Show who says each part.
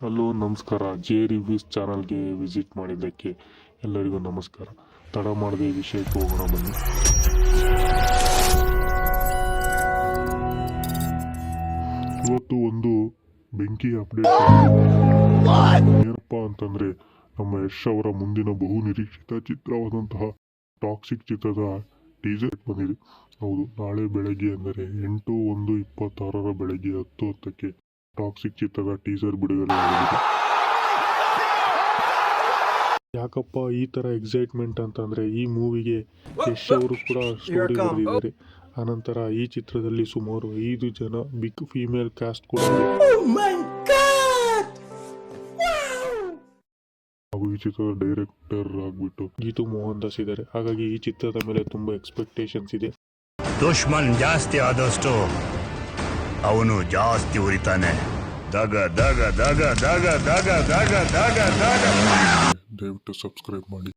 Speaker 1: Hello ನಮಸ್ಕಾರ. J reviews ಚಾನಲ್ಗೆ visit ಮಾಡಿದ್ದಕ್ಕೆ ಎಲ್ಲರಿಗೂ ನಮಸ್ಕಾರ. ತಡ ಮಾಡದೆ ವಿಷಯಕ್ಕೆ ಹೋಗೋಣ ಬನ್ನಿ. ಇವತ್ತು ಒಂದು ಬೆಂಕಿ ಅಪ್ಡೇಟ್ ಏನಪ್ಪ ಅಂತಂದರೆ, ನಮ್ಮ ಯಶ್ ಅವರ ಮುಂದಿನ ಬಹು ನಿರೀಕ್ಷಿತ ಚಿತ್ರವಾದಂತಹ ಟಾಕ್ಸಿಕ್ ಚಿತ್ರದ ಟೀಸರ್ ಬಂದಿದೆ. ಹೌದು, ನಾಳೆ ಬೆಳಗ್ಗೆ ಅಂದರೆ 8/1/26 ಬೆಳಗ್ಗೆ 10:10ಕ್ಕೆ ಟಾಕ್ಸಿಕ್ ಚಿತ್ರದ ಟೀಸರ್ ಬಿಡುಗಡೆ ಆಗಿದೆ. ಯಾಕಪ್ಪ ಈ ಥರ ಎಕ್ಸೈಟ್ಮೆಂಟ್ ಅಂತಂದರೆ, ಈ ಮೂವಿಗೆ ಯಶ್ ಅವರು ಕೂಡ ಸ್ಟೋರಿ ಬರೆದಿದ್ದಾರೆ. ಅನಂತರ ಈ ಚಿತ್ರದಲ್ಲಿ ಸುಮಾರು 5 ಜನ ಬಿಗ್ ಫೀಮೇಲ್ ಕ್ಯಾಸ್ಟ್ ಕೂಡ ಇದೆ. ಹಾಗೂ ಈ ಚಿತ್ರದ ಡೈರೆಕ್ಟರ್ ಆಗಿಬಿಟ್ಟು ಗೀತು ಮೋಹನ್ ದಾಸ್ ಇದ್ದಾರೆ. ಹಾಗಾಗಿ ಈ ಚಿತ್ರದ ಮೇಲೆ ತುಂಬ ಎಕ್ಸ್ಪೆಕ್ಟೇಷನ್ಸ್ ಇದೆ.
Speaker 2: ದುಶ್ಮನ್ ಜಾಸ್ತಿ ಆದಷ್ಟು ಅವನು ಜಾಸ್ತಿ ಉರಿತಾನೆ. ದಗ ದಗ ದಗ ದಗ ದಗ ದಗ ದಗ ದಗ.
Speaker 1: ದಯವಿಟ್ಟು ಸಬ್ಸ್ಕ್ರೈಬ್ ಮಾಡಿ.